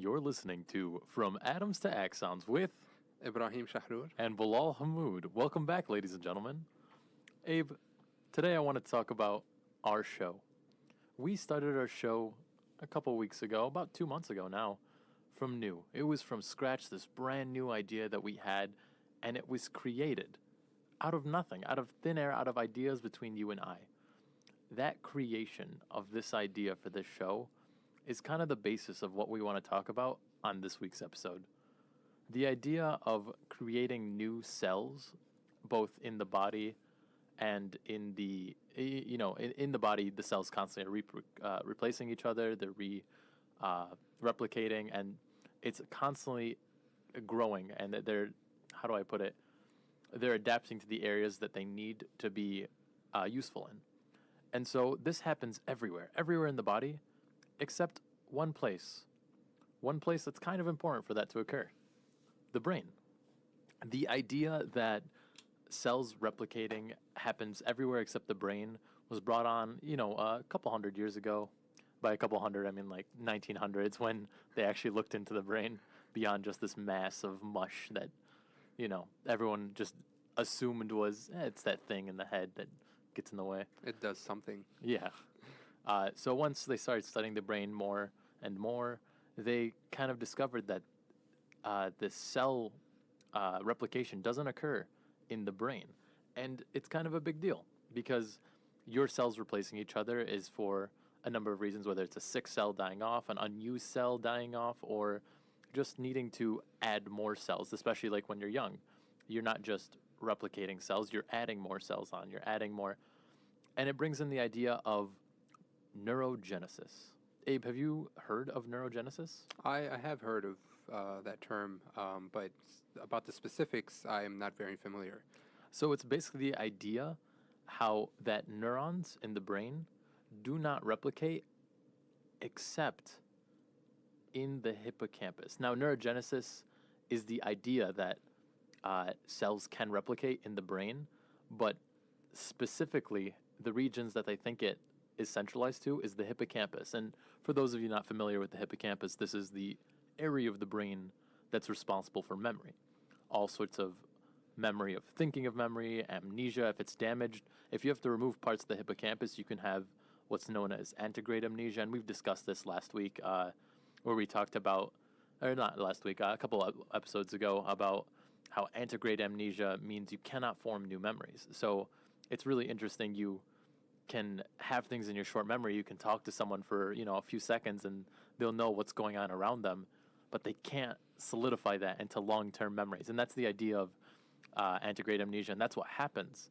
You're listening to From Atoms to Axons with Ibrahim Shahrur and Bilal Hamoud. Welcome back, ladies and gentlemen. Abe, today I want to talk about our show. We started our show a couple weeks ago, about 2 months ago now, from new. It was from scratch, this brand new idea that we had, and it was created out of nothing, out of thin air, out of ideas between you and I. That creation of this idea for this show is kind of the basis of what we want to talk about on this week's episode. The idea of creating new cells, both in the body and in the, in the body, the cells constantly are replacing each other, they're replicating, and it's constantly growing, and they're, how do I put it, they're adapting to the areas that they need to be useful in. And so this happens everywhere in the body, except one place that's kind of important for that to occur, the brain. The idea that cells replicating happens everywhere except the brain was brought on, a couple hundred years ago. By a couple hundred, I mean like 1900s, when they actually looked into the brain beyond just this mass of mush that, everyone just assumed was, it's that thing in the head that gets in the way. It does something. Yeah. So once they started studying the brain more and more, they kind of discovered that the cell replication doesn't occur in the brain. And it's kind of a big deal because your cells replacing each other is for a number of reasons, whether it's a sick cell dying off, an unused cell dying off, or just needing to add more cells, especially like when you're young. You're not just replicating cells, you're adding more cells on, you're adding more. And it brings in the idea of neurogenesis. Abe, have you heard of neurogenesis? I have heard of that term, but about the specifics, I am not very familiar. So it's basically the idea how that neurons in the brain do not replicate except in the hippocampus. Now, neurogenesis is the idea that cells can replicate in the brain, but specifically the regions that they think it is centralized to is the hippocampus. And for those of you not familiar with the hippocampus, this is the area of the brain that's responsible for memory. All sorts of memory of thinking of memory, amnesia if it's damaged. If you have to remove parts of the hippocampus, you can have what's known as antegrade amnesia. And we've discussed this last week where we talked about, or not last week, a couple of episodes ago about how antegrade amnesia means you cannot form new memories. So it's really interesting. You can have things in your short memory. You can talk to someone for, a few seconds and they'll know what's going on around them, but they can't solidify that into long-term memories. And that's the idea of antegrade amnesia. And that's what happens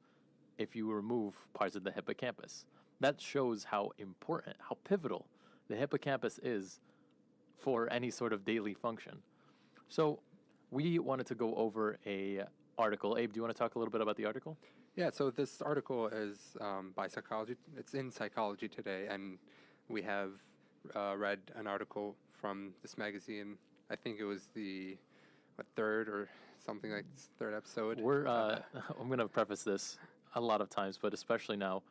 if you remove parts of the hippocampus. That shows how important, how pivotal the hippocampus is for any sort of daily function. So we wanted to go over a article. Abe, do you want to talk a little bit about the article? Yeah, so this article is by Psychology. It's in Psychology Today, and we have read an article from this magazine. I think it was the third or something like this, third episode. I'm going to preface this a lot of times, but especially now,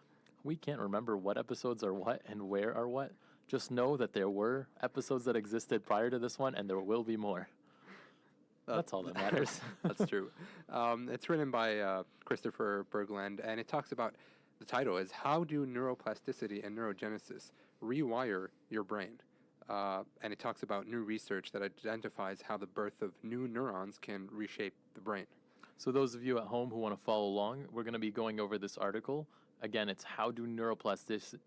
we can't remember what episodes are what and where are what. Just know that there were episodes that existed prior to this one, and there will be more. That's all that matters. That's true. It's written by Christopher Bergland, and it talks about, the title is, How Do Neuroplasticity and Neurogenesis Rewire Your Brain? And it talks about new research that identifies how the birth of new neurons can reshape the brain. So those of you at home who want to follow along, we're going to be going over this article. Again, it's How Do Neuroplasticity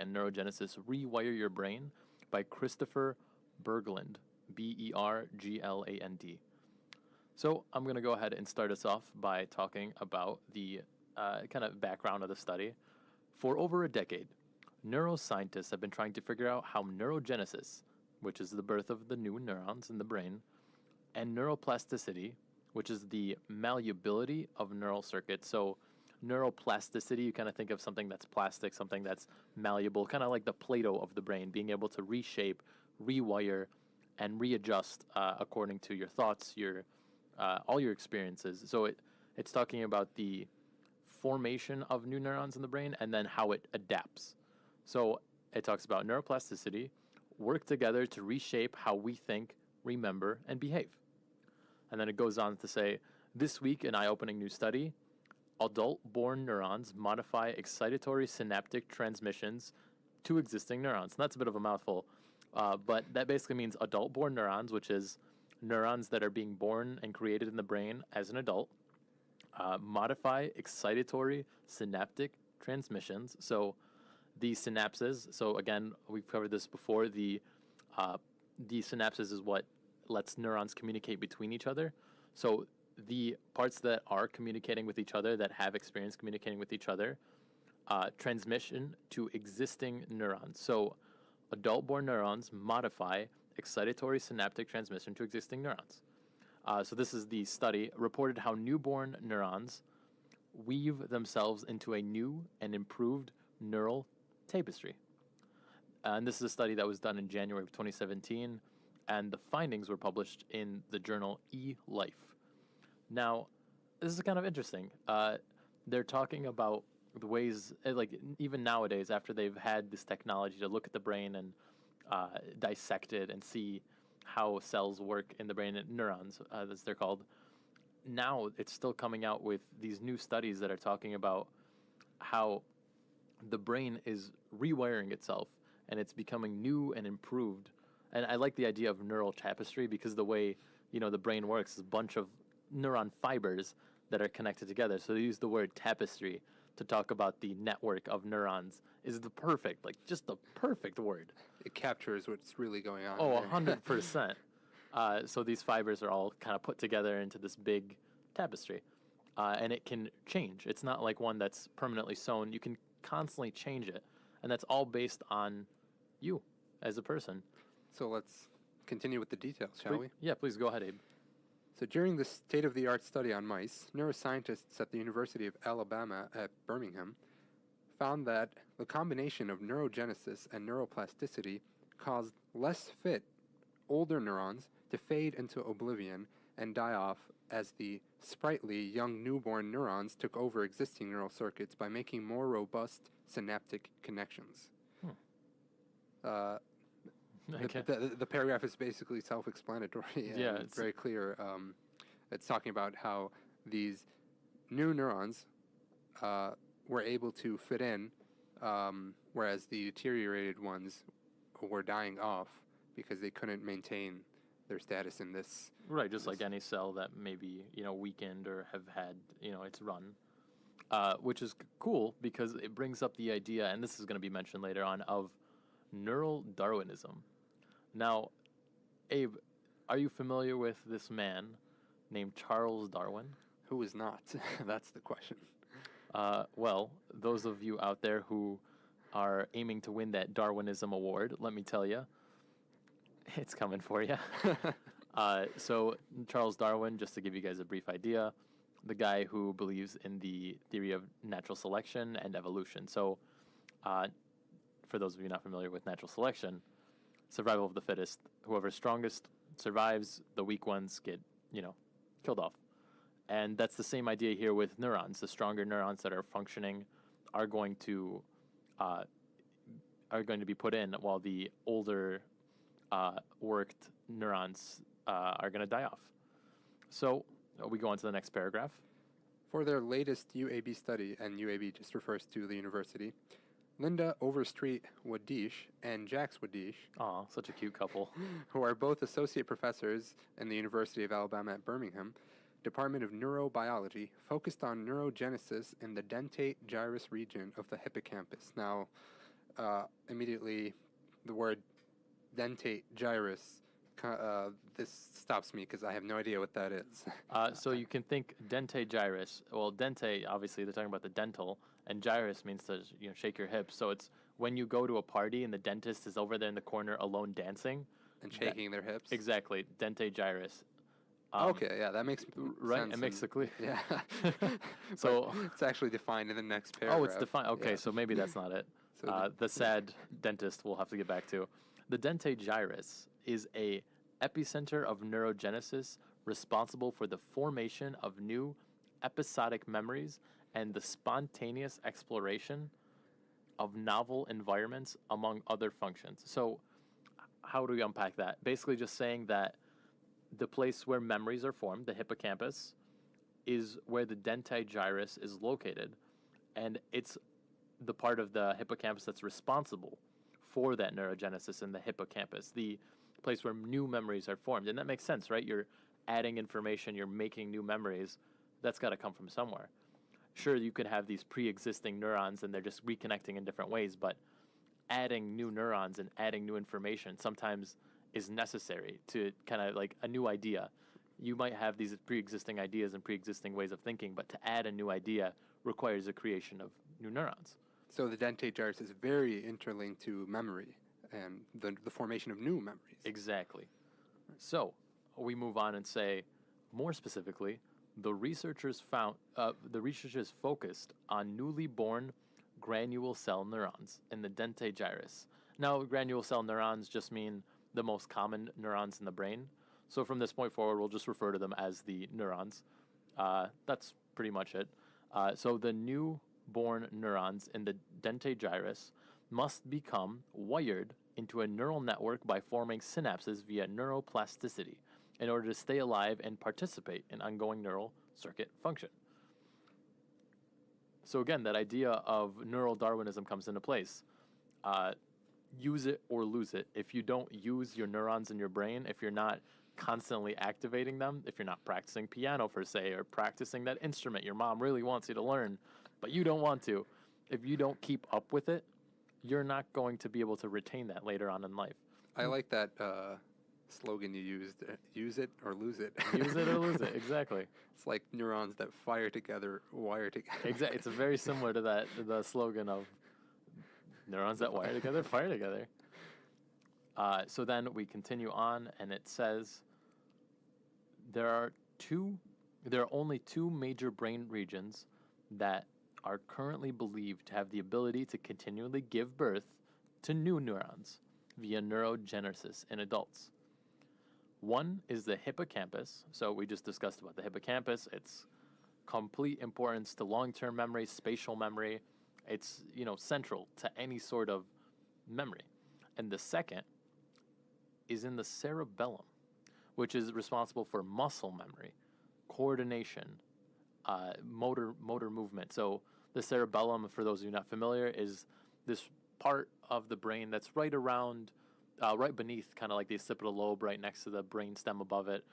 and Neurogenesis Rewire Your Brain by Christopher Bergland. Bergland. So I'm going to go ahead and start us off by talking about the kind of background of the study. For over a decade, neuroscientists have been trying to figure out how neurogenesis, which is the birth of the new neurons in the brain, and neuroplasticity, which is the malleability of neural circuits. So neuroplasticity, you kind of think of something that's plastic, something that's malleable, kind of like the Play-Doh of the brain, being able to reshape, rewire, and readjust according to your thoughts, all your experiences. So it's talking about the formation of new neurons in the brain and then how it adapts. So it talks about neuroplasticity, work together to reshape how we think, remember, and behave. And then it goes on to say, this week, an eye-opening new study, adult-born neurons modify excitatory synaptic transmissions to existing neurons. And that's a bit of a mouthful, but that basically means adult-born neurons, which is neurons that are being born and created in the brain as an adult, modify excitatory synaptic transmissions. So the synapses, so again, we've covered this before, the synapses is what lets neurons communicate between each other. So the parts that are communicating with each other, that have experience communicating with each other, transmission to existing neurons. So adult-born neurons modify excitatory synaptic transmission to existing neurons. So this is the study, reported how newborn neurons weave themselves into a new and improved neural tapestry. And this is a study that was done in January of 2017, and the findings were published in the journal eLife. Now, this is kind of interesting. They're talking about the ways, like even nowadays, after they've had this technology to look at the brain and dissect it and see how cells work in the brain, neurons, as they're called, now it's still coming out with these new studies that are talking about how the brain is rewiring itself and it's becoming new and improved. And I like the idea of neural tapestry because the way, the brain works is a bunch of neuron fibers that are connected together. So they use the word tapestry to talk about the network of neurons is just the perfect word. It captures what's really going on. Oh, 100%. So these fibers are all kind of put together into this big tapestry. And it can change. It's not like one that's permanently sewn. You can constantly change it. And that's all based on you as a person. So let's continue with the details, shall we? Yeah, please go ahead, Abe. So during the state-of-the-art study on mice, neuroscientists at the University of Alabama at Birmingham found that the combination of neurogenesis and neuroplasticity caused less fit older neurons to fade into oblivion and die off as the sprightly young newborn neurons took over existing neural circuits by making more robust synaptic connections. Okay. The paragraph is basically self-explanatory. Yeah, it's very clear. It's talking about how these new neurons were able to fit in, whereas the deteriorated ones were dying off because they couldn't maintain their status in this. Right, just like any cell that may be, weakened or have had, its run. Which is cool because it brings up the idea, and this is going to be mentioned later on, of neural Darwinism. Now, Abe, are you familiar with this man named Charles Darwin? Who is not? That's the question. Well, those of you out there who are aiming to win that Darwinism award, let me tell you, it's coming for you. So Charles Darwin, just to give you guys a brief idea, the guy who believes in the theory of natural selection and evolution. So for those of you not familiar with natural selection, survival of the fittest. Whoever's strongest survives, the weak ones get, killed off. And that's the same idea here with neurons. The stronger neurons that are functioning are going to be put in, while the older worked neurons are going to die off. So we go on to the next paragraph. For their latest UAB study, and UAB just refers to the university, Linda Overstreet Wadish and Jax Wadish, Aw, such a cute couple, who are both associate professors in the University of Alabama at Birmingham, Department of Neurobiology, focused on neurogenesis in the dentate gyrus region of the hippocampus. Now, immediately, the word dentate gyrus, this stops me because I have no idea what that is. So you can think dentate gyrus. Well, dentate, obviously, they're talking about the dental, and gyrus means to shake your hips. So it's when you go to a party and the dentist is over there in the corner alone dancing. And shaking their hips? Exactly, dentate gyrus. Okay, yeah, that makes right. sense. It makes it clear. Yeah. So it's actually defined in the next paragraph. Oh, it's defined. Okay, yeah. So maybe that's not it. So the sad dentist we'll have to get back to. The dentate gyrus is a epicenter of neurogenesis responsible for the formation of new episodic memories and the spontaneous exploration of novel environments, among other functions. So how do we unpack that? Basically, just saying that the place where memories are formed, the hippocampus, is where the dentate gyrus is located, and it's the part of the hippocampus that's responsible for that neurogenesis in the hippocampus, the place where new memories are formed. And that makes sense, right? You're adding information, you're making new memories. That's got to come from somewhere. Sure, you could have these pre-existing neurons and they're just reconnecting in different ways, but adding new neurons and adding new information sometimes is necessary to kind of like a new idea. You might have these pre-existing ideas and pre-existing ways of thinking, but to add a new idea requires the creation of new neurons. So the dentate gyrus is very interlinked to memory and the formation of new memories. Exactly. So we move on and say, more specifically, the researchers focused on newly born granule cell neurons in the dentate gyrus. Now, granule cell neurons just mean the most common neurons in the brain. So from this point forward, we'll just refer to them as the neurons. That's pretty much it. So the newborn neurons in the dentate gyrus must become wired into a neural network by forming synapses via neuroplasticity in order to stay alive and participate in ongoing neural circuit function. So again, that idea of neural Darwinism comes into place. Use it or lose it. If you don't use your neurons in your brain, if you're not constantly activating them, if you're not practicing piano per se, or practicing that instrument your mom really wants you to learn, but you don't want to, if you don't keep up with it, you're not going to be able to retain that later on in life. I like that slogan you used, use it or lose it. Use it or lose it, exactly. It's like neurons that fire together, wire together. Exactly. It's very similar to that, the slogan of neurons that wire together, fire together. So then we continue on, and it says there are only two major brain regions that are currently believed to have the ability to continually give birth to new neurons via neurogenesis in adults. One is the hippocampus. So we just discussed about the hippocampus. It's complete importance to long-term memory, spatial memory. It's, central to any sort of memory. And the second is in the cerebellum, which is responsible for muscle memory, coordination, motor movement. So the cerebellum, for those of you not familiar, is this part of the brain that's right around, right beneath kind of like the occipital lobe, right next to the brain stem above it.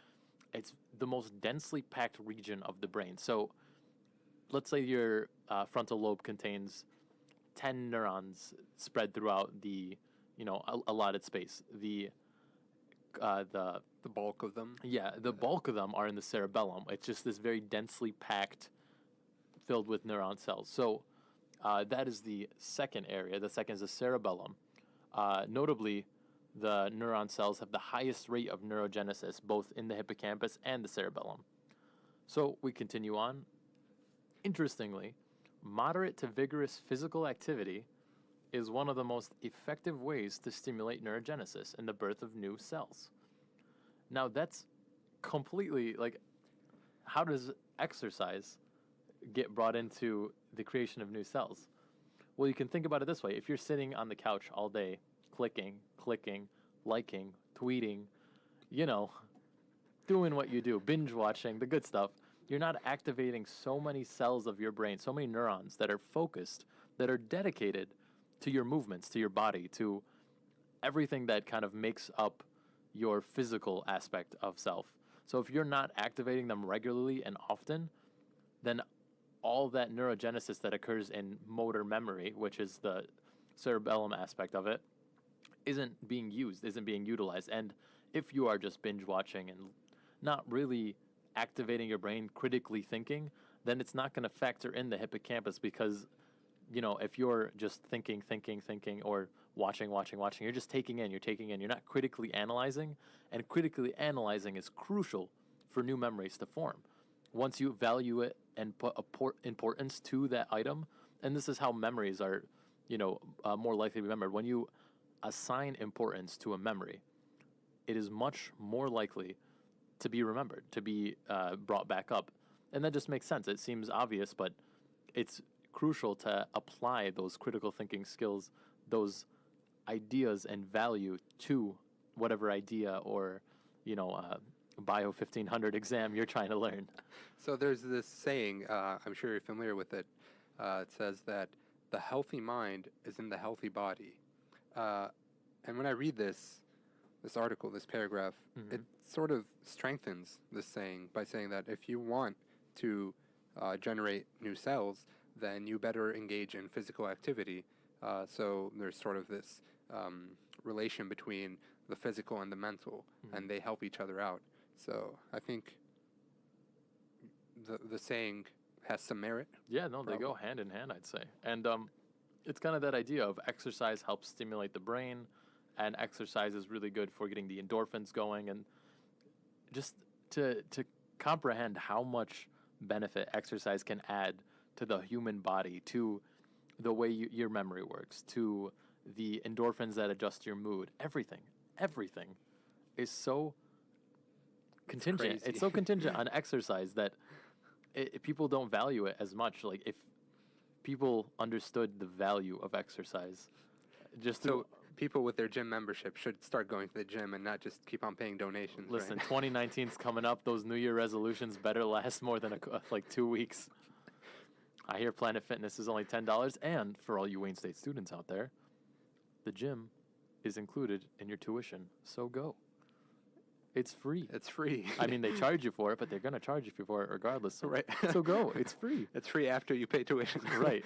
It's the most densely packed region of the brain. So let's say your frontal lobe contains 10 neurons spread throughout the, allotted space. The bulk of them? Yeah, the bulk of them are in the cerebellum. It's just this very densely packed, filled with neuron cells. So that is the second area. The second is the cerebellum. Notably, the neuron cells have the highest rate of neurogenesis, both in the hippocampus and the cerebellum. So we continue on. Interestingly, moderate to vigorous physical activity is one of the most effective ways to stimulate neurogenesis and the birth of new cells. Now that's completely, how does exercise get brought into the creation of new cells? Well, you can think about it this way. If you're sitting on the couch all day, clicking, liking, tweeting, doing what you do, binge watching, the good stuff, you're not activating so many cells of your brain, so many neurons that are focused, that are dedicated to your movements, to your body, to everything that kind of makes up your physical aspect of self. So if you're not activating them regularly and often, then all that neurogenesis that occurs in motor memory, which is the cerebellum aspect of it, isn't being used, isn't being utilized. And if you are just binge watching and not really activating your brain, critically thinking, then it's not going to factor in the hippocampus because, if you're just thinking, or watching, you're just taking in, you're not critically analyzing, and critically analyzing is crucial for new memories to form. Once you value it and put importance to that item, and this is how memories are, more likely to be remembered. When you assign importance to a memory, it is much more likely to be remembered, to be brought back up. And that just makes sense. It seems obvious, but it's crucial to apply those critical thinking skills, those ideas and value to whatever idea or, Bio 1500 exam you're trying to learn. So there's this saying, I'm sure you're familiar with it. It says that the healthy mind is in the healthy body. And when I read this article, this paragraph, it sort of strengthens this saying by saying that if you want to generate new cells, then you better engage in physical activity. So there's sort of this relation between the physical and the mental, and they help each other out. So I think the saying has some merit. Yeah, no, they go hand in hand, I'd say. And it's kind of that idea of exercise helps stimulate the brain, and exercise is really good for getting the endorphins going, and just to comprehend how much benefit exercise can add to the human body, to the way your memory works, to the endorphins that adjust your mood, everything is so contingent. It's so contingent on exercise that people don't value it as much. Like, if people understood the value of exercise, people with their gym membership should start going to the gym and not just keep on paying donations. Listen, right? 2019's coming up. Those New Year resolutions better last more than 2 weeks. I hear Planet Fitness is only $10, and for all you Wayne State students out there, the gym is included in your tuition. So go. It's free. It's free. I mean, they charge you for it, but they're going to charge you for it regardless. So, right. So go. It's free. It's free after you pay tuition. Right.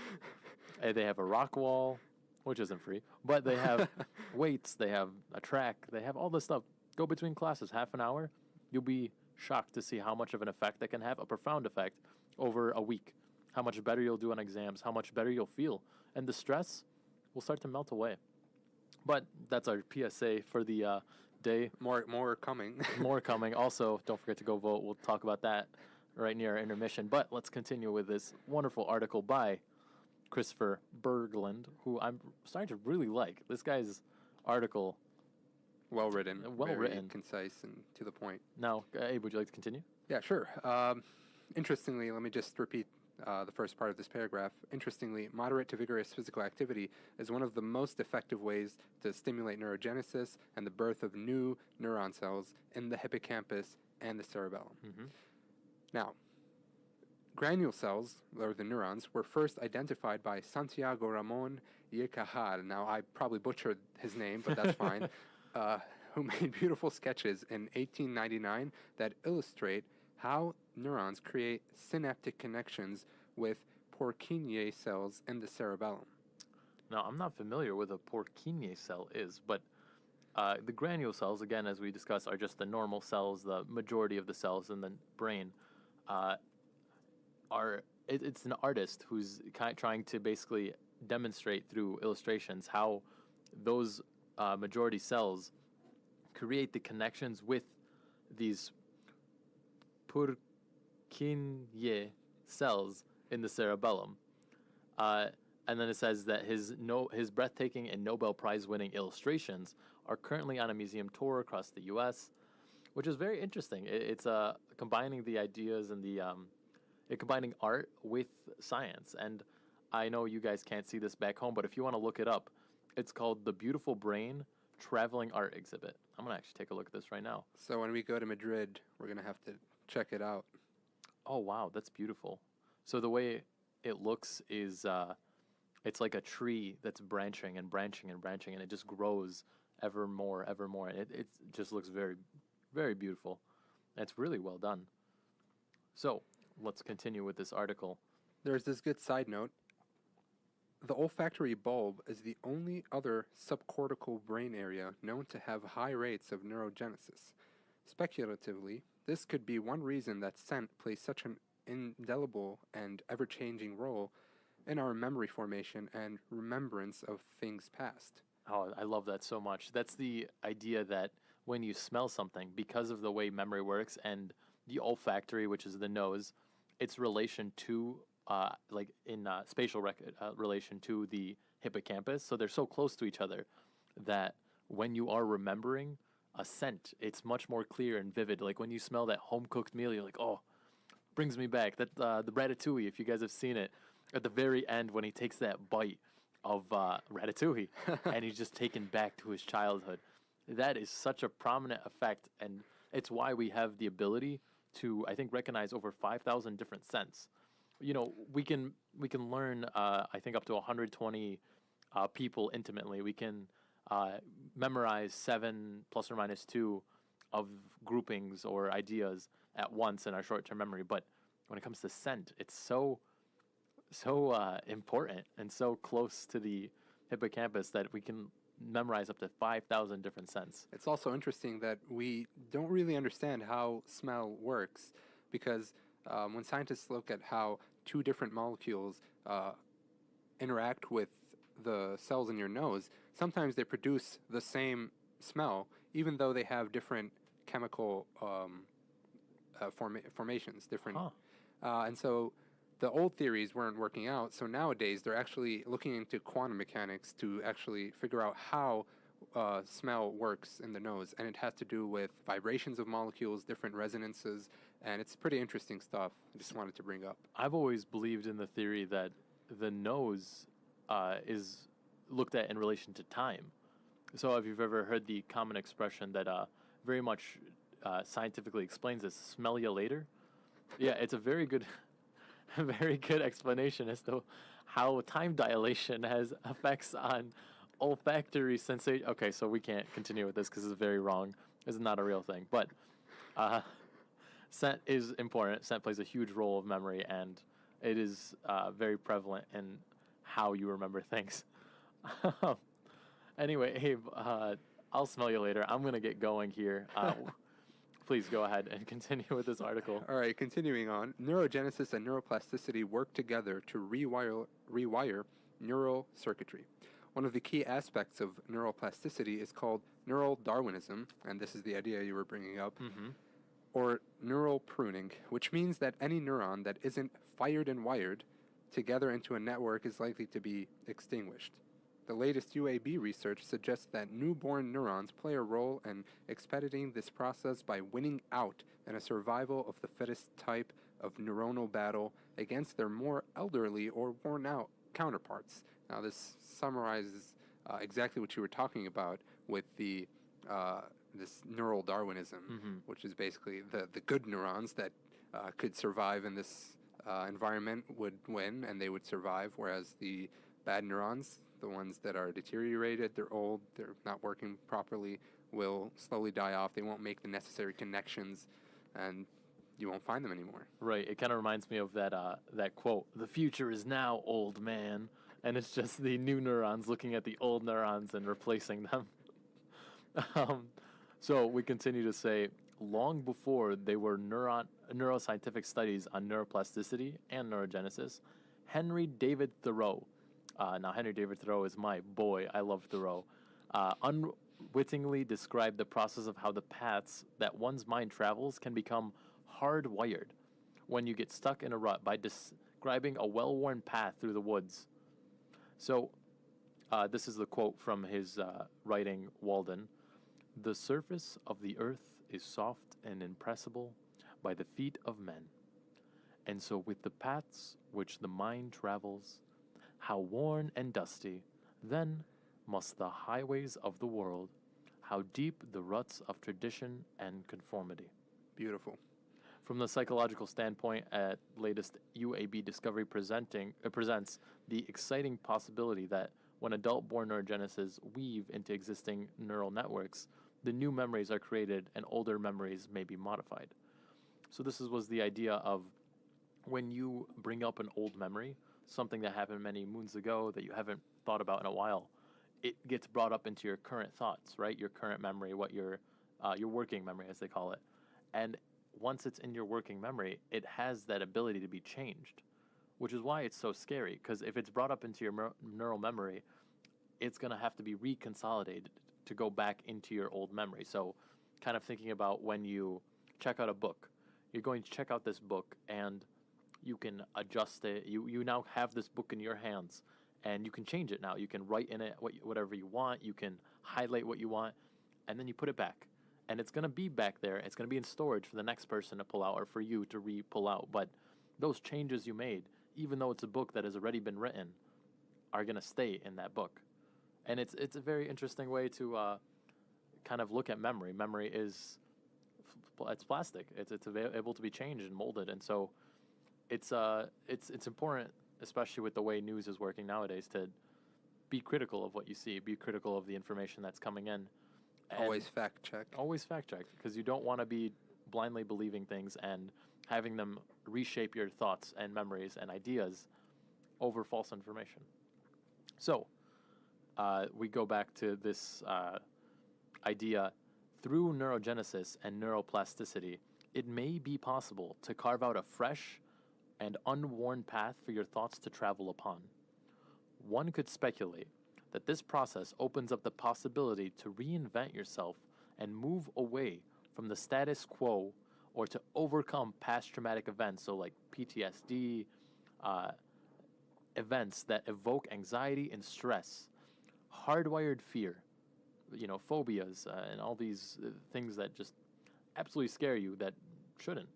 And they have a rock wall, which isn't free, but they have weights, they have a track, they have all this stuff. Go between classes, half an hour. You'll be shocked to see how much of an effect that can have, a profound effect over a week. How much better you'll do on exams, how much better you'll feel. And the stress will start to melt away. But that's our PSA for the day. More coming. More coming. Also, don't forget to go vote. We'll talk about that right near our intermission. But let's continue with this wonderful article by Christopher Berglund, who I'm starting to really like. This guy's article. Well written. Very concise and to the point. Now, Abe, would you like to continue? Yeah, sure. Interestingly, let me just repeat the first part of this paragraph. Interestingly, moderate to vigorous physical activity is one of the most effective ways to stimulate neurogenesis and the birth of new neuron cells in the hippocampus and the cerebellum. Now, granule cells, or the neurons, were first identified by Santiago Ramon y Cajal. Now, I probably butchered his name, but that's fine. Who made beautiful sketches in 1899 that illustrate how neurons create synaptic connections with Purkinje cells in the cerebellum. Now, I'm not familiar with a Purkinje cell is, but the granule cells, again, as we discussed, are just the normal cells. The majority of the cells in the brain it's an artist who's trying to basically demonstrate through illustrations how those majority cells create the connections with these Purkinje cells in the cerebellum. And then it says that his breathtaking and Nobel Prize-winning illustrations are currently on a museum tour across the U.S., which is very interesting. It's combining the ideas and combining art with science. And I know you guys can't see this back home, but if you want to look it up, it's called The Beautiful Brain Traveling Art Exhibit. I'm going to actually take a look at this right now. So when we go to Madrid, we're going to have to check it out. Oh, wow, that's beautiful. So the way it looks is it's like a tree that's branching and branching and branching, and it just grows ever more. And it just looks very, very beautiful. And it's really well done. So let's continue with this article. There's this good side note. The olfactory bulb is the only other subcortical brain area known to have high rates of neurogenesis. Speculatively, this could be one reason that scent plays such an indelible and ever-changing role in our memory formation and remembrance of things past. Oh, I love that so much. That's the idea that when you smell something, because of the way memory works and the olfactory, which is the nose, its relation to spatial relation to the hippocampus. So they're so close to each other that when you are remembering a scent, it's much more clear and vivid. Like when you smell that home-cooked meal, you're like, oh, brings me back. That the ratatouille, if you guys have seen it, at the very end when he takes that bite of ratatouille and he's just taken back to his childhood. That is such a prominent effect, and it's why we have the ability to, I think, recognize over 5,000 different scents. We can learn, I think, up to 120 people intimately. We can memorize 7 ± 2 of groupings or ideas at once in our short-term memory. But when it comes to scent, it's so important and so close to the hippocampus that we can memorize up to 5,000 different scents. It's also interesting that we don't really understand how smell works because when scientists look at how two different molecules interact with the cells in your nose, sometimes they produce the same smell, even though they have different chemical formations, different. Huh. And so the old theories weren't working out. So nowadays they're actually looking into quantum mechanics to actually figure out how smell works in the nose, and it has to do with vibrations of molecules, different resonances, and it's pretty interesting stuff. I just wanted to bring up. I've always believed in the theory that the nose is looked at in relation to time. So if you've ever heard the common expression that very much scientifically explains this, smell you later. Yeah, it's a very good, a very good explanation as to how time dilation has effects on olfactory sensation. Okay, so we can't continue with this because it's very wrong. This is not a real thing. But scent is important. Scent plays a huge role of memory, and it is very prevalent in how you remember things. Anyway, Abe, I'll smell you later. I'm going to get going here. Please go ahead and continue with this article. All right, continuing on. Neurogenesis and neuroplasticity work together to rewire neural circuitry. One of the key aspects of neuroplasticity is called neural Darwinism, and this is the idea you were bringing up, or neural pruning, which means that any neuron that isn't fired and wired together into a network is likely to be extinguished. The latest UAB research suggests that newborn neurons play a role in expediting this process by winning out in a survival of the fittest type of neuronal battle against their more elderly or worn out counterparts. Now, this summarizes exactly what you were talking about with the this neural Darwinism, which is basically the good neurons that could survive in this environment would win, and they would survive, whereas the bad neurons, the ones that are deteriorated, they're old, they're not working properly, will slowly die off. They won't make the necessary connections, and you won't find them anymore. Right. It kind of reminds me of that quote, "The future is now, old man." And it's just the new neurons looking at the old neurons and replacing them. So we continue to say, long before there were neuroscientific studies on neuroplasticity and neurogenesis, Henry David Thoreau, now Henry David Thoreau is my boy, I love Thoreau, unwittingly described the process of how the paths that one's mind travels can become hardwired when you get stuck in a rut by describing a well-worn path through the woods. So this is the quote from his writing, Walden. "The surface of the earth is soft and impressible by the feet of men. And so with the paths which the mind travels, how worn and dusty, then must the highways of the world, how deep the ruts of tradition and conformity." Beautiful. From the psychological standpoint, at latest UAB discovery presents the exciting possibility that when adult-born neurogenesis weave into existing neural networks, the new memories are created and older memories may be modified. So this was the idea of when you bring up an old memory, something that happened many moons ago that you haven't thought about in a while, it gets brought up into your current thoughts, right? Your current memory, what your working memory, as they call it. And once it's in your working memory, it has that ability to be changed, which is why it's so scary, because if it's brought up into your neural memory, it's going to have to be reconsolidated to go back into your old memory. So kind of thinking about when you check out a book, you're going to check out this book and you can adjust it. You now have this book in your hands and you can change it now. You can write in it whatever you want. You can highlight what you want, and then you put it back. And it's going to be back there. It's going to be in storage for the next person to pull out or for you to re-pull out. But those changes you made, even though it's a book that has already been written, are going to stay in that book. And it's a very interesting way to kind of look at memory. Memory is it's plastic. It's able to be changed and molded, and so it's important, especially with the way news is working nowadays, to be critical of what you see, be critical of the information that's coming in. Always fact check. Always fact check, because you don't want to be blindly believing things and having them reshape your thoughts and memories and ideas over false information. So we go back to this idea. Through neurogenesis and neuroplasticity, it may be possible to carve out a fresh and unworn path for your thoughts to travel upon. One could speculate that this process opens up the possibility to reinvent yourself and move away from the status quo, or to overcome past traumatic events, so like PTSD, events that evoke anxiety and stress, hardwired fear, phobias, and all these things that just absolutely scare you that shouldn't.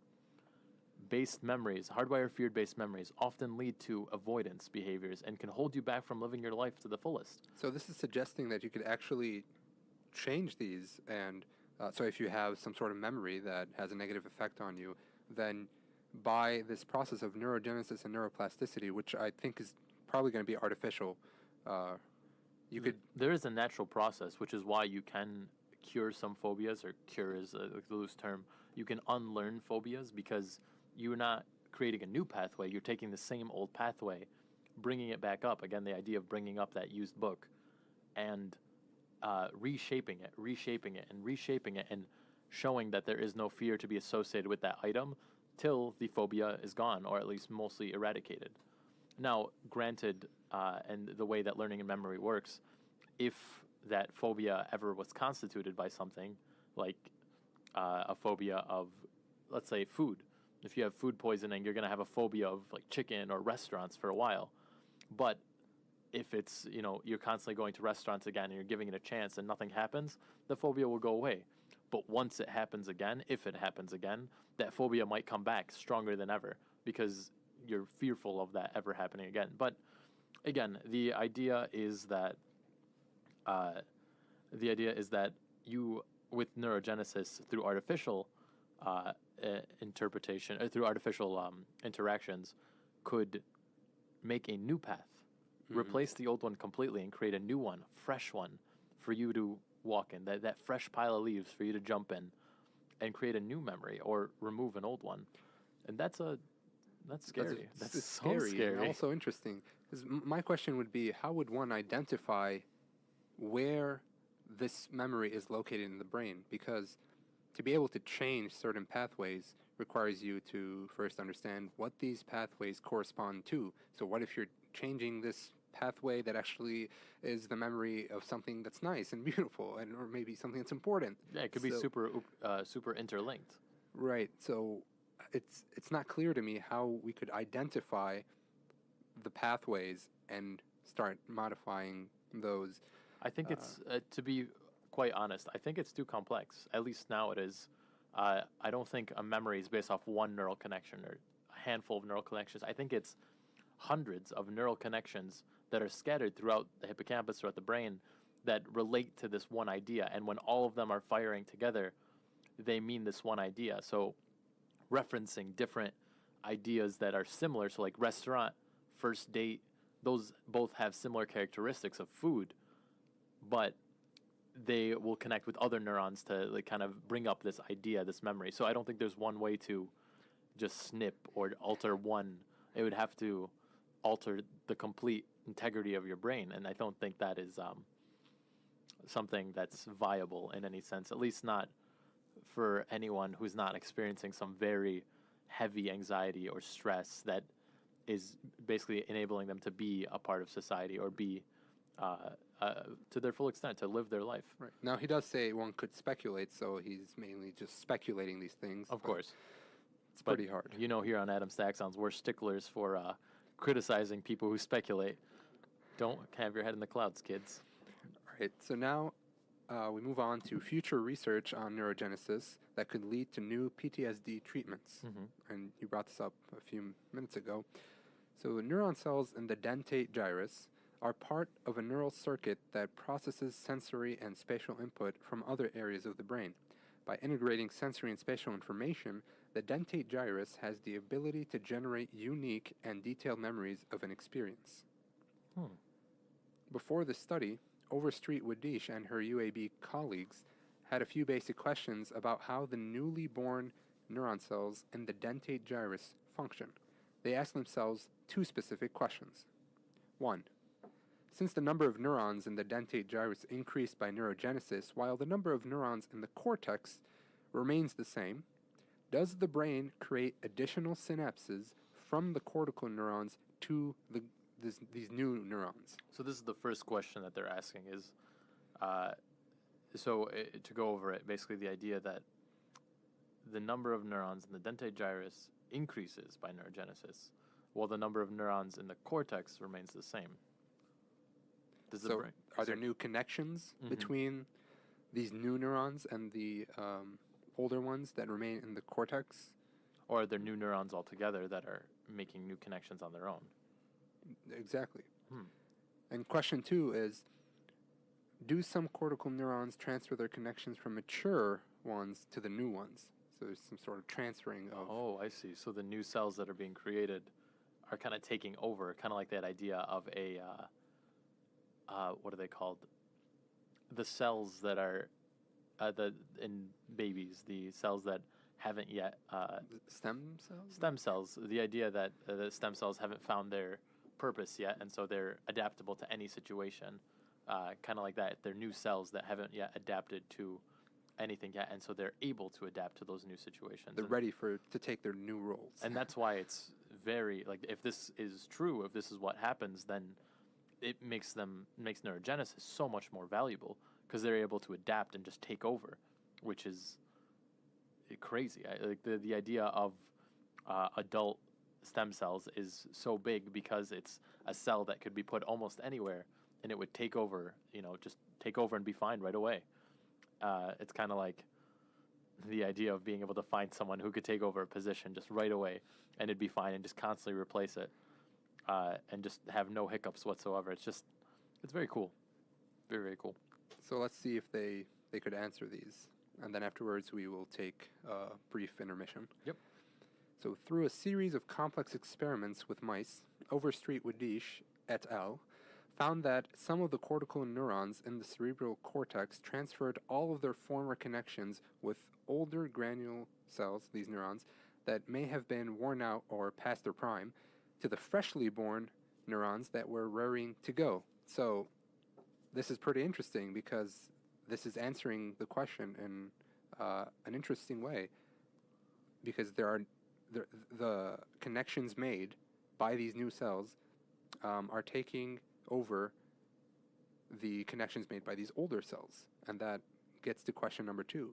Hardwired fear-based memories often lead to avoidance behaviors and can hold you back from living your life to the fullest. So this is suggesting that you could actually change these, and so if you have some sort of memory that has a negative effect on you, then by this process of neurogenesis and neuroplasticity, which I think is probably going to be artificial, you could... There is a natural process, which is why you can cure some phobias, or cure is a loose term. You can unlearn phobias because you're not creating a new pathway. You're taking the same old pathway, bringing it back up. Again, the idea of bringing up that used book and reshaping it, and showing that there is no fear to be associated with that item till the phobia is gone, or at least mostly eradicated. Now, granted, and the way that learning and memory works, if that phobia ever was constituted by something, like a phobia of, let's say, food. If you have food poisoning, you're going to have a phobia of like chicken or restaurants for a while. But if it's, you're constantly going to restaurants again and you're giving it a chance and nothing happens, the phobia will go away. But once it happens again, if it happens again, that phobia might come back stronger than ever because you're fearful of that ever happening again. But again, the idea is that you, with neurogenesis, through artificial interpretation, or through artificial interactions, could make a new path, replace the old one completely, and create a new one, fresh one, for you to walk in, that fresh pile of leaves for you to jump in, and create a new memory, or remove an old one. And that's scary. That's so scary. And also interesting. 'Cause my question would be, how would one identify where this memory is located in the brain? Because to be able to change certain pathways requires you to first understand what these pathways correspond to. So what if you're changing this pathway that actually is the memory of something that's nice and beautiful, and or maybe something that's important? Yeah, it could be super interlinked. Right. So it's not clear to me how we could identify the pathways and start modifying those. I think it's, to be quite honest, I think it's too complex. At least now it is. I don't think a memory is based off one neural connection or a handful of neural connections. I think it's hundreds of neural connections that are scattered throughout the hippocampus, throughout the brain, that relate to this one idea. And when all of them are firing together, they mean this one idea. So referencing different ideas that are similar, so like restaurant, first date, those both have similar characteristics of food, but they will connect with other neurons to like kind of bring up this idea, this memory. So I don't think there's one way to just snip or alter one. It would have to alter the complete integrity of your brain, and I don't think that is something that's viable in any sense, at least not for anyone who's not experiencing some very heavy anxiety or stress that is basically enabling them to be a part of society or be to their full extent, to live their life. Right. Now, he does say one could speculate, so he's mainly just speculating these things. Of course. It's pretty hard. Here on Adam Axons, we're sticklers for criticizing people who speculate. Don't have your head in the clouds, kids. All right. So now we move on to future research on neurogenesis that could lead to new PTSD treatments. And you brought this up a few minutes ago. So neuron cells in the dentate gyrus are part of a neural circuit that processes sensory and spatial input from other areas of the brain. By integrating sensory and spatial information, the dentate gyrus has the ability to generate unique and detailed memories of an experience. Hmm. Before the study, Overstreet Wadish and her UAB colleagues had a few basic questions about how the newly born neuron cells in the dentate gyrus function. They asked themselves two specific questions. 1. Since the number of neurons in the dentate gyrus increased by neurogenesis while the number of neurons in the cortex remains the same, does the brain create additional synapses from the cortical neurons to these new neurons? So this is the first question that they're asking is, to go over it, basically the idea that the number of neurons in the dentate gyrus increases by neurogenesis, while the number of neurons in the cortex remains the same. Are there new connections between these new neurons and the older ones that remain in the cortex? Or are there new neurons altogether that are making new connections on their own? Exactly. And question 2 is, do some cortical neurons transfer their connections from mature ones to the new ones? So there's some sort of transferring of... Oh, I see. So the new cells that are being created are kind of taking over, kind of like that idea of a, what are they called? The cells that are in babies, the cells that haven't yet... stem cells? Stem cells. The idea that the stem cells haven't found their purpose yet, and so they're adaptable to any situation. Kind of like that. They're new cells that haven't yet adapted to anything yet, and so they're able to adapt to those new situations. They're ready to take their new roles. And that's why it's very, like, if this is true, if this is what happens, then it makes neurogenesis so much more valuable, because they're able to adapt and just take over, which is crazy. Like the idea of adult stem cells is so big because it's a cell that could be put almost anywhere and it would take over, just take over and be fine right away. It's kind of like the idea of being able to find someone who could take over a position just right away and it'd be fine and just constantly replace it and just have no hiccups whatsoever. It's very cool. Very, very cool. So let's see if they could answer these. And then afterwards we will take a brief intermission. Yep. So through a series of complex experiments with mice, Overstreet Wadish et al. Found that some of the cortical neurons in the cerebral cortex transferred all of their former connections with older granule cells, these neurons, that may have been worn out or past their prime, to the freshly born neurons that were raring to go. So this is pretty interesting because this is answering the question in an interesting way, because there are the connections made by these new cells are taking over the connections made by these older cells, and that gets to question number 2.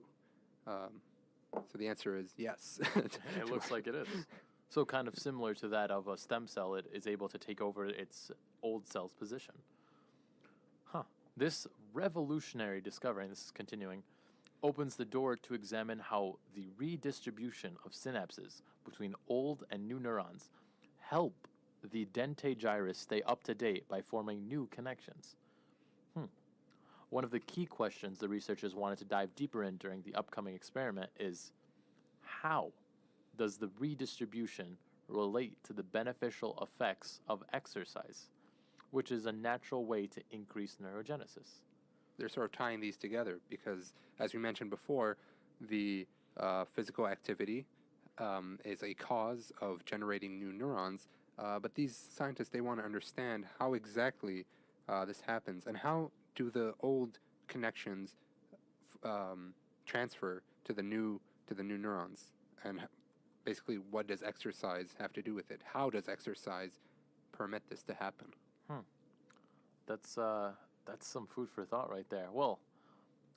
So the answer is yes. It looks like it is. So kind of similar to that of a stem cell, it is able to take over its old cell's position. This revolutionary discovery, and this is continuing, opens the door to examine how the redistribution of synapses between old and new neurons help the dentate gyrus stay up to date by forming new connections. One of the key questions the researchers wanted to dive deeper in during the upcoming experiment is, how does the redistribution relate to the beneficial effects of exercise, which is a natural way to increase neurogenesis? They're sort of tying these together because, as we mentioned before, the physical activity is a cause of generating new neurons. But these scientists, they want to understand how exactly this happens and how do the old connections transfer to the new neurons, and basically what does exercise have to do with it? How does exercise permit this to happen? That's some food for thought right there. Well,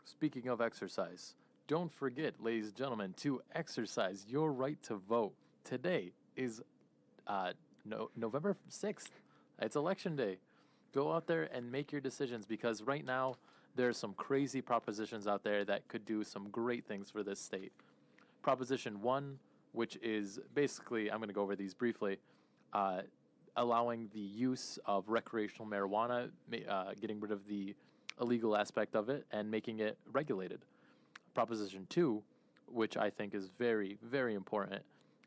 speaking of exercise, don't forget, ladies and gentlemen, to exercise your right to vote. Today is November 6th. It's election day. Go out there and make your decisions, because right now there are some crazy propositions out there that could do some great things for this state. Proposition 1, which is basically, I'm going to go over these briefly, allowing the use of recreational marijuana, getting rid of the illegal aspect of it, and making it regulated. Proposition 2, which I think is very, very important,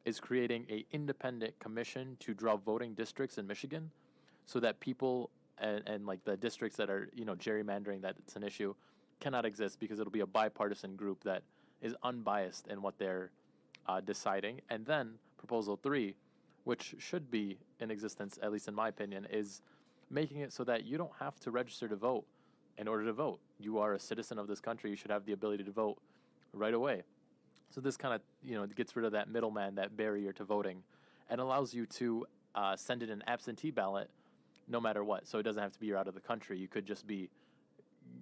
is creating a independent commission to draw voting districts in Michigan so that people and like the districts that are, gerrymandering, that it's an issue, cannot exist because it'll be a bipartisan group that is unbiased in what they're deciding. And then proposal 3, which should be in existence, at least in my opinion, is making it so that you don't have to register to vote in order to vote. You are a citizen of this country. You should have the ability to vote right away. So this kind of, gets rid of that middleman, that barrier to voting, and allows you to send in an absentee ballot no matter what. So it doesn't have to be you're out of the country. You could just be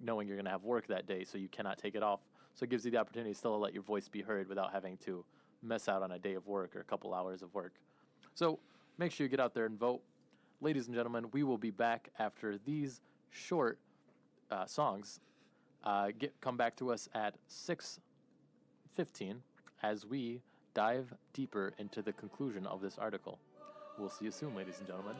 knowing you're going to have work that day, so you cannot take it off. So it gives you the opportunity still to let your voice be heard without having to miss out on a day of work or a couple hours of work. So make sure you get out there and vote. Ladies and gentlemen, we will be back after these short songs. Come back to us at 6:15 as we dive deeper into the conclusion of this article. We'll see you soon, ladies and gentlemen.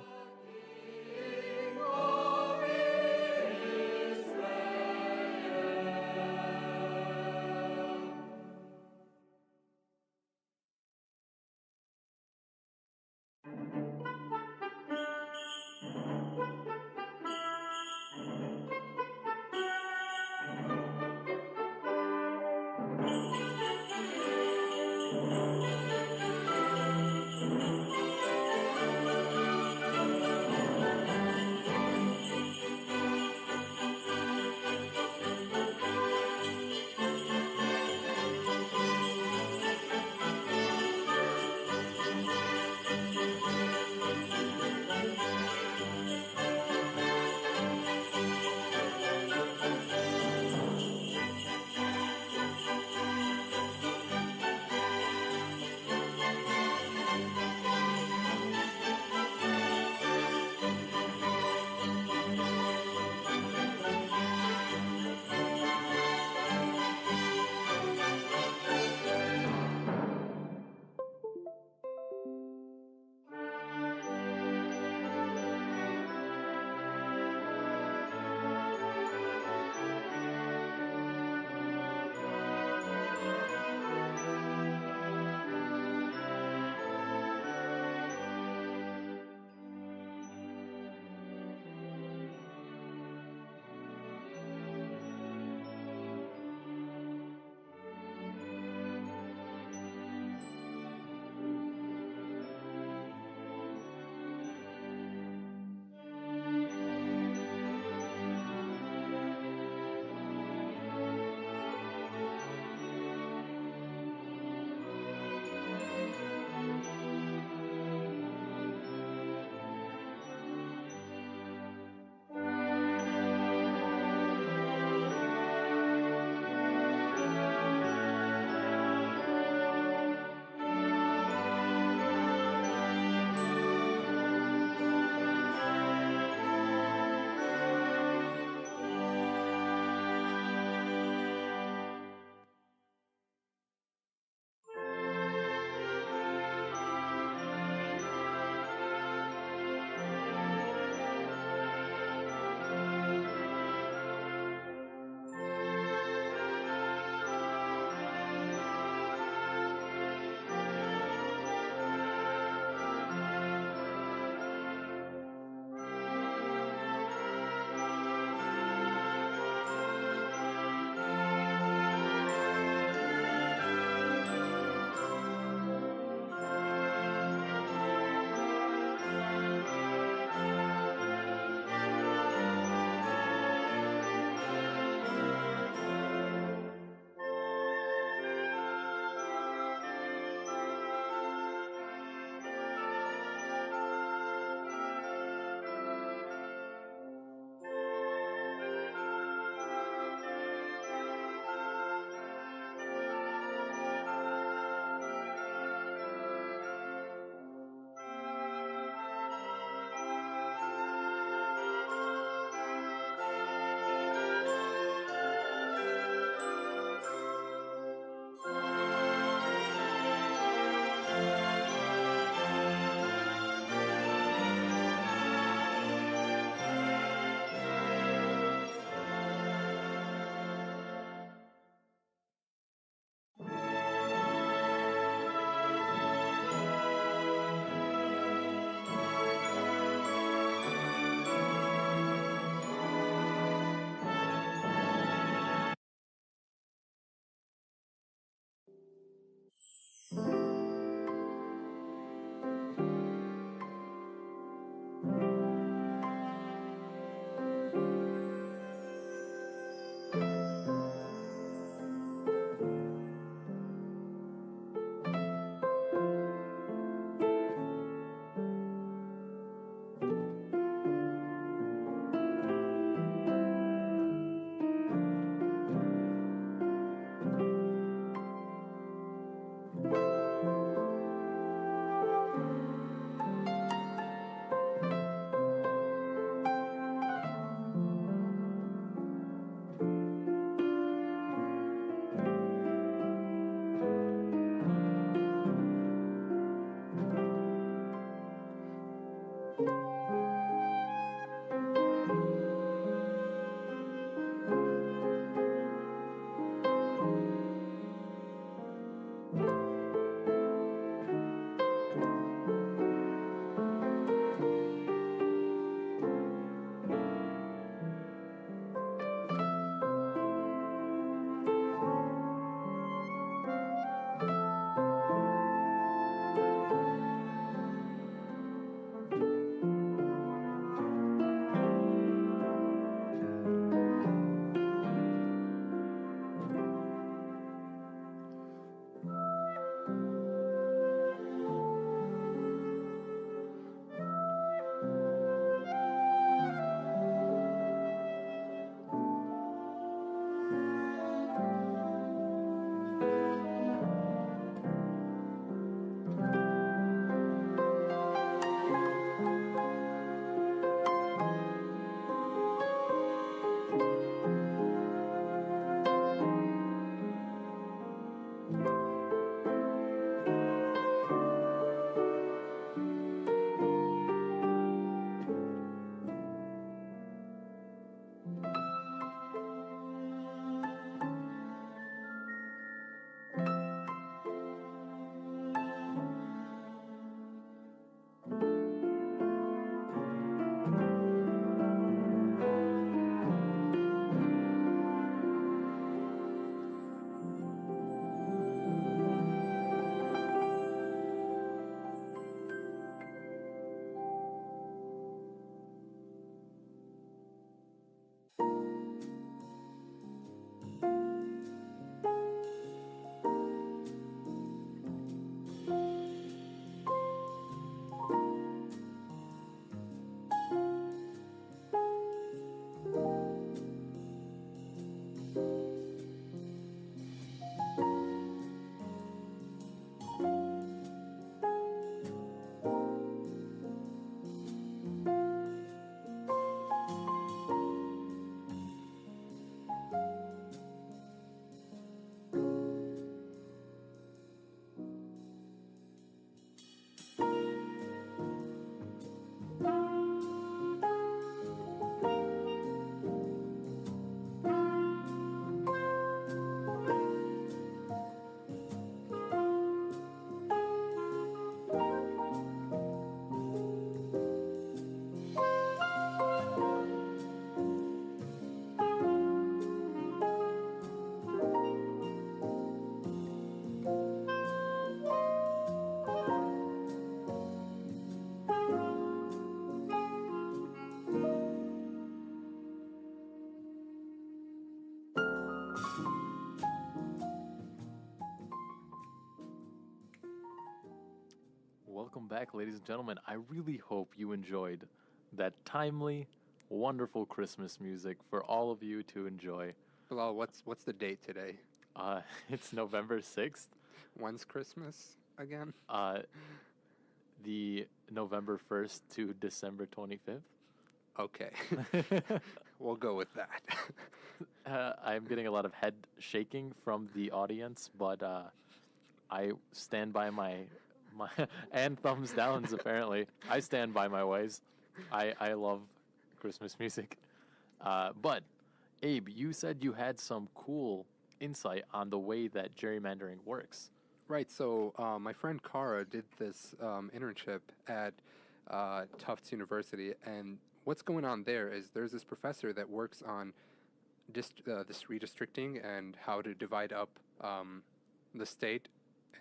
Welcome back, ladies and gentlemen. I really hope you enjoyed that timely, wonderful Christmas music for all of you to enjoy. Bilal, what's the date today? It's November 6th, When's Christmas again? the November 1st to December 25th. Okay, we'll go with that. I'm getting a lot of head shaking from the audience, but I stand by my and thumbs downs. Apparently, I stand by my ways. I love Christmas music. But Abe, you said you had some cool insight on the way that gerrymandering works. Right. So my friend Kara did this internship at Tufts University, and what's going on there is there's this professor that works on this redistricting and how to divide up the state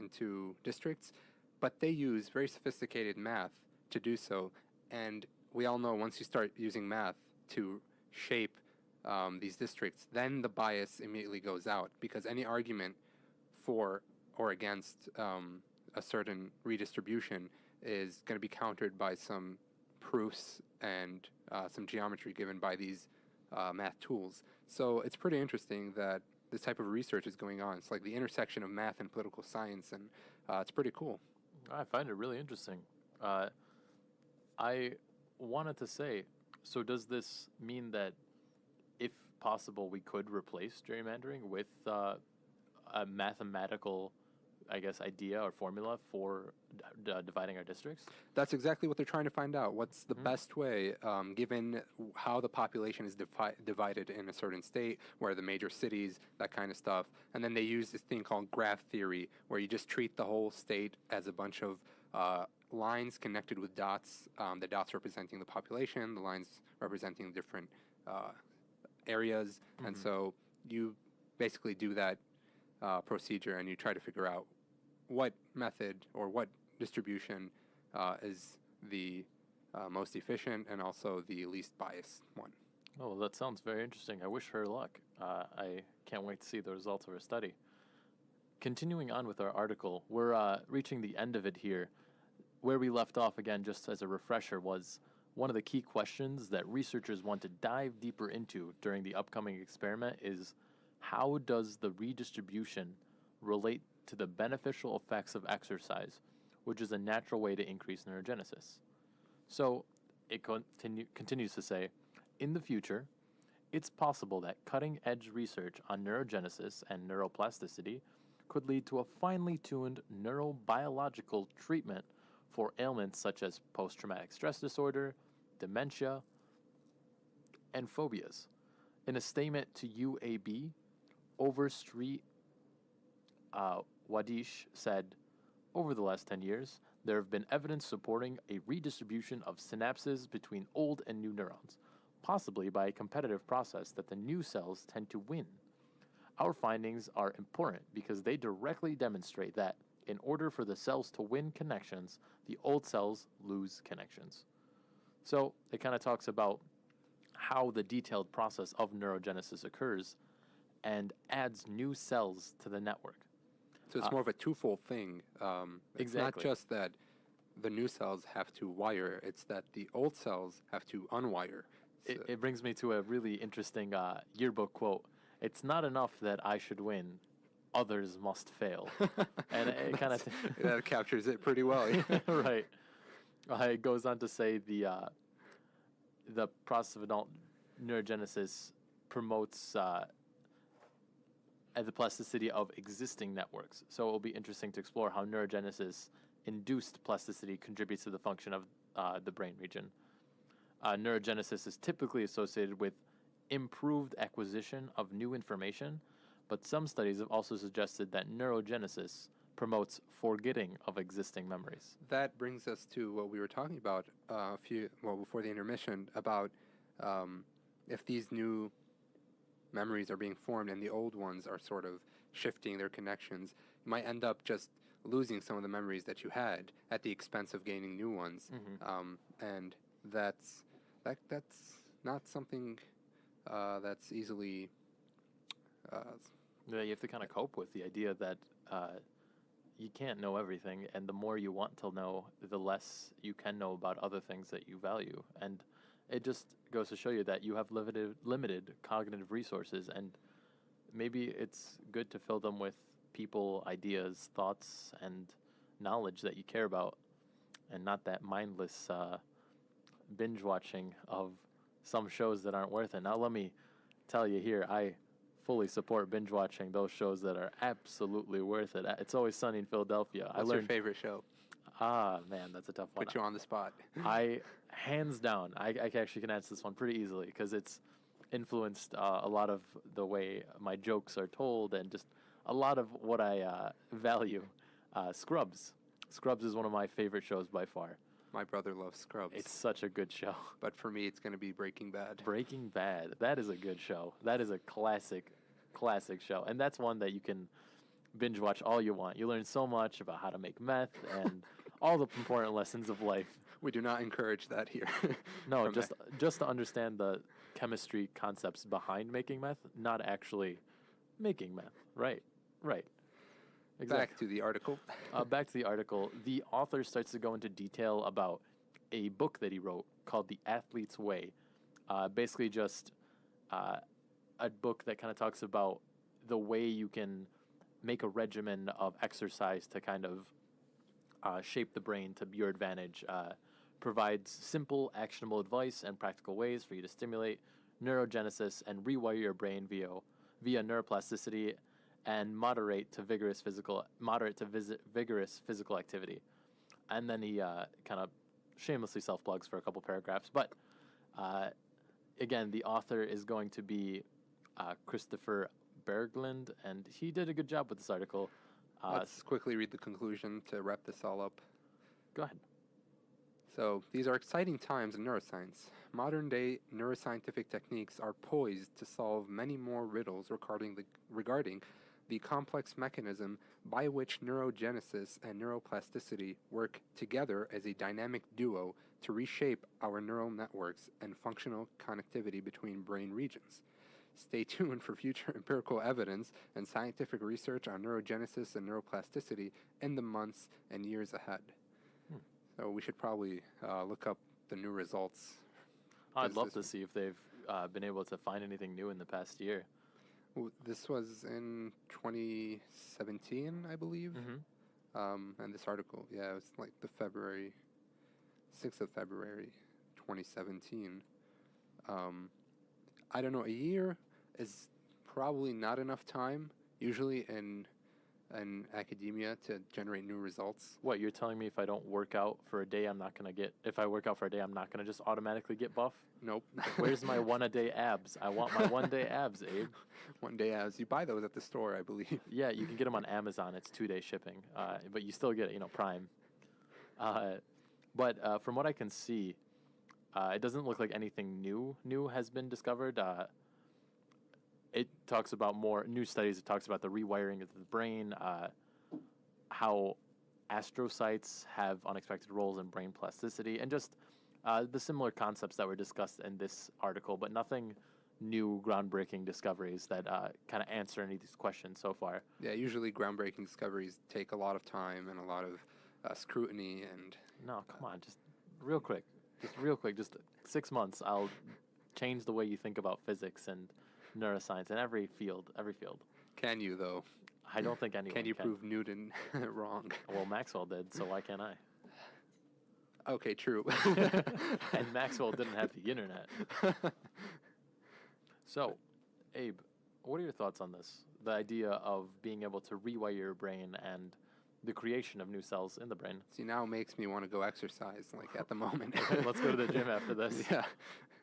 into districts, but they use very sophisticated math to do so. And we all know once you start using math to shape these districts, then the bias immediately goes out, because any argument for or against a certain redistribution is going to be countered by some proofs and some geometry given by these math tools. So it's pretty interesting that this type of research is going on. It's like the intersection of math and political science, and it's pretty cool. I find it really interesting. I wanted to say, so does this mean that if possible, we could replace gerrymandering with a mathematical, I guess, idea or formula for dividing our districts? That's exactly what they're trying to find out. What's the best way, given how the population is divided in a certain state, where the major cities, that kind of stuff. And then they use this thing called graph theory, where you just treat the whole state as a bunch of lines connected with dots, the dots representing the population, the lines representing different areas. And so you basically do that procedure, and you try to figure out what method or what distribution is the most efficient and also the least biased one. Oh, well, that sounds very interesting. I wish her luck. I can't wait to see the results of her study. Continuing on with our article, we're reaching the end of it here. Where we left off, again, just as a refresher, was one of the key questions that researchers want to dive deeper into during the upcoming experiment is, how does the redistribution relate to the beneficial effects of exercise, which is a natural way to increase neurogenesis? So it continues to say, in the future, it's possible that cutting-edge research on neurogenesis and neuroplasticity could lead to a finely tuned neurobiological treatment for ailments such as post-traumatic stress disorder, dementia, and phobias. In a statement to UAB, Overstreet Wadish said, over the last 10 years, there have been evidence supporting a redistribution of synapses between old and new neurons, possibly by a competitive process that the new cells tend to win. Our findings are important because they directly demonstrate that in order for the cells to win connections, the old cells lose connections. So it kind of talks about how the detailed process of neurogenesis occurs and adds new cells to the network. So it's more of a twofold thing. It's Exactly. not just that the new cells have to wire, it's that the old cells have to unwire. It brings me to a really interesting yearbook quote. It's not enough that I should win, others must fail. And it kind of... that captures it pretty well. Right. It goes on to say the process of adult neurogenesis promotes the plasticity of existing networks. So it will be interesting to explore how neurogenesis-induced plasticity contributes to the function of the brain region. Neurogenesis is typically associated with improved acquisition of new information, but some studies have also suggested that neurogenesis promotes forgetting of existing memories. That brings us to what we were talking about before the intermission, about if these new memories are being formed and the old ones are sort of shifting their connections, you might end up just losing some of the memories that you had at the expense of gaining new ones. And that's not something that's easily... You have to kind of cope with the idea that you can't know everything, and the more you want to know, the less you can know about other things that you value. And it just goes to show you that you have limited cognitive resources, and maybe it's good to fill them with people, ideas, thoughts, and knowledge that you care about, and not that mindless binge watching of some shows that aren't worth it. Now, let me tell you here, I fully support binge watching those shows that are absolutely worth it. It's Always Sunny in Philadelphia. What's your favorite show? Man, that's a tough one. Put you on the spot. Hands down, I actually can answer this one pretty easily because it's influenced a lot of the way my jokes are told and just a lot of what I value. Scrubs. Scrubs is one of my favorite shows by far. My brother loves Scrubs. It's such a good show. But for me, it's going to be Breaking Bad. Breaking Bad. That is a good show. That is a classic show. And that's one that you can binge watch all you want. You learn so much about how to make meth and all the important lessons of life. We do not encourage that here. No, just to understand the chemistry concepts behind making meth, not actually making meth. Right. Exactly. Back to the article. Back to the article. The author starts to go into detail about a book that he wrote called The Athlete's Way. Basically just a book that kind of talks about the way you can make a regimen of exercise to kind of shape the brain to your advantage. Provides simple, actionable advice and practical ways for you to stimulate neurogenesis and rewire your brain via neuroplasticity and moderate to vigorous physical activity. And then he kind of shamelessly self-plugs for a couple paragraphs. But again, the author is going to be Christopher Berglund, and he did a good job with this article. Let's quickly read the conclusion to wrap this all up. Go ahead. So, these are exciting times in neuroscience. Modern-day neuroscientific techniques are poised to solve many more riddles regarding the complex mechanism by which neurogenesis and neuroplasticity work together as a dynamic duo to reshape our neural networks and functional connectivity between brain regions. Stay tuned for future empirical evidence and scientific research on neurogenesis and neuroplasticity in the months and years ahead. So we should probably look up the new results. I'd love to see if they've been able to find anything new in the past year. This was in 2017, I believe. And this article, it was like the 6th of February, 2017. I don't know, a year is probably not enough time, usually in academia, to generate new results. What, you're telling me if I don't work out for a day, if I work out for a day, I'm not going to just automatically get buff? Nope. Where's my one-a-day abs? I want my one-day abs, Abe. One-day abs. You buy those at the store, I believe. Yeah, you can get them on Amazon. It's 2-day shipping. But you still get it, Prime. But from what I can see, it doesn't look like anything new has been discovered. It talks about more new studies. It talks about the rewiring of the brain, how astrocytes have unexpected roles in brain plasticity, and just the similar concepts that were discussed in this article, but nothing new, groundbreaking discoveries that kind of answer any of these questions so far. Yeah, usually groundbreaking discoveries take a lot of time and a lot of scrutiny. And no, come on, just real quick, just 6 months, I'll change the way you think about physics and neuroscience in every field. Can you, though? I don't think anyone can. You prove Newton wrong? Well, Maxwell did, so why can't I? Okay, true. And Maxwell didn't have the internet. So, Abe, what are your thoughts on this? The idea of being able to rewire your brain and the creation of new cells in the brain. See, now it makes me want to go exercise, like at the moment. Let's go to the gym after this. Yeah.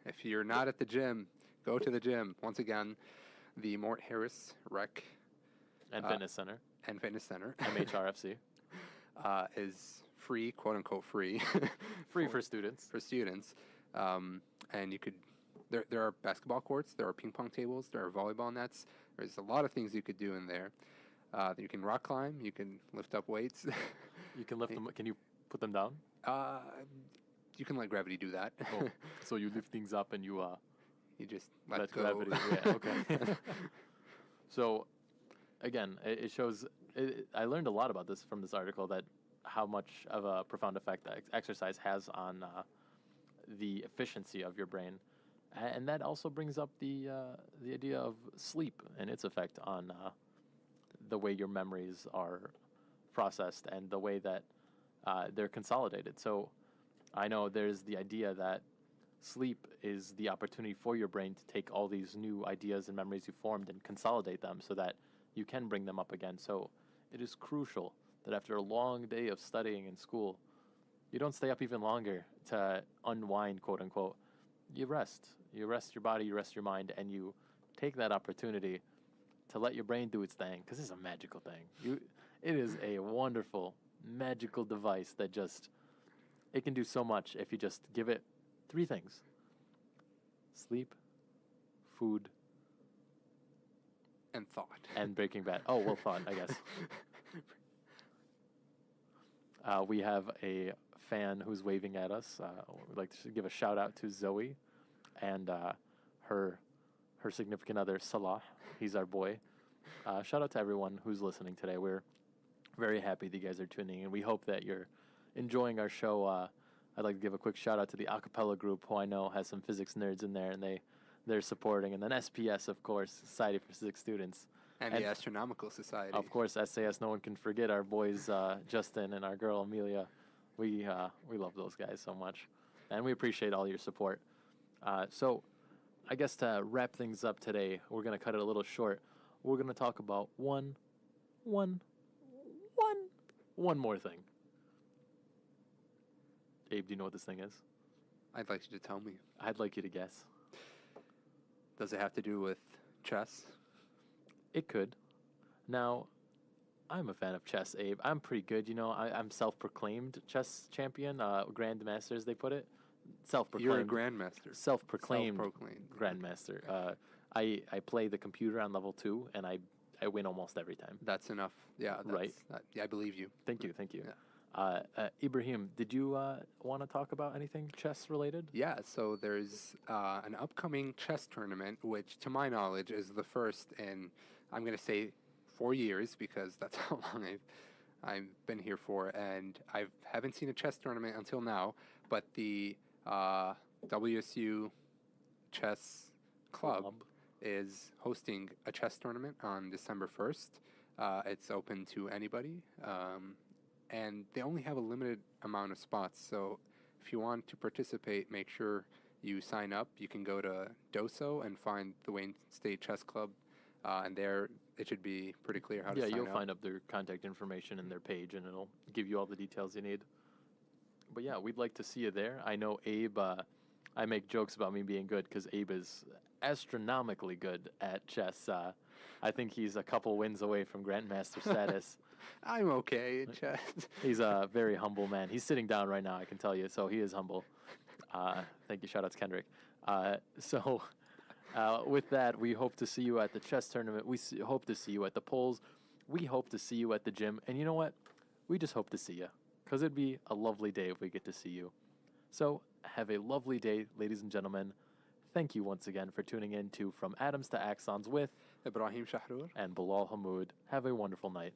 If you're not at the gym, go to the gym. Once again, the Mort Harris Rec and Fitness Center. MHRFC. Is free, quote unquote free. Free for students. For students. And you could, there are basketball courts, there are ping pong tables, there are volleyball nets. There's a lot of things you could do in there. You can rock climb, you can lift up weights. You can lift them, can you put them down? You can let gravity do that. Oh, so you lift things up and you just let go. Gravity. Yeah, okay. So, again, it shows. I learned a lot about this from this article, that how much of a profound effect that exercise has on the efficiency of your brain, and that also brings up the idea of sleep and its effect on the way your memories are processed and the way that they're consolidated. So, I know there's the idea that sleep is the opportunity for your brain to take all these new ideas and memories you formed and consolidate them so that you can bring them up again. So it is crucial that after a long day of studying in school, you don't stay up even longer to unwind, quote unquote. You rest. You rest your body, you rest your mind, and you take that opportunity to let your brain do its thing, because it's a magical thing. It is a wonderful, magical device that it can do so much if you just give it 3 things: sleep, food, and thought. And Breaking Bad. Oh, well, thought, I guess. We have a fan who's waving at us. We'd like to give a shout out to Zoe and her significant other, Salah. He's our boy. Shout out to everyone who's listening today. We're very happy that you guys are tuning in. We hope that you're enjoying our show. I'd like to give a quick shout out to the acapella group, who I know has some physics nerds in there, and they're supporting. And then SPS, of course, Society for Physics Students. And the Astronomical Society. Of course, SAS. No one can forget our boys Justin and our girl Amelia. We love those guys so much, and we appreciate all your support. So, I guess to wrap things up today, we're gonna cut it a little short. We're gonna talk about one more thing. Abe, do you know what this thing is? I'd like you to tell me. I'd like you to guess. Does it have to do with chess? It could. Now, I'm a fan of chess, Abe. I'm pretty good. You know, I'm self-proclaimed chess champion, grandmaster, as they put it. Self-proclaimed. You're a grandmaster. Self-proclaimed grandmaster. I play the computer on level 2, and I win almost every time. That's enough. Yeah. Right. Yeah, I believe you. Thank you. Yeah. Ibrahim, did you want to talk about anything chess-related? Yeah, so there's an upcoming chess tournament, which, to my knowledge, is the first in, I'm going to say, 4 years, because that's how long I've been here for, and I haven't seen a chess tournament until now, but the WSU Chess Club is hosting a chess tournament on December 1st. It's open to anybody. And they only have a limited amount of spots. So if you want to participate, make sure you sign up. You can go to DOSO and find the Wayne State Chess Club. And there it should be pretty clear how to sign up. Yeah, you'll find up their contact information in their page, and it'll give you all the details you need. But yeah, we'd like to see you there. I know Abe, I make jokes about me being good because Abe is astronomically good at chess. I think he's a couple wins away from Grandmaster status. I'm okay at chess. He's a very humble man. He's sitting down right now, I can tell you, so he is humble. Thank you. Shout-outs, Kendrick. With that, we hope to see you at the chess tournament. We hope to see you at the polls. We hope to see you at the gym. And you know what? We just hope to see you, because it'd be a lovely day if we get to see you. So have a lovely day, ladies and gentlemen. Thank you once again for tuning in to From Atoms to Axons with Ibrahim Shahrour and Bilal Hamoud. Have a wonderful night.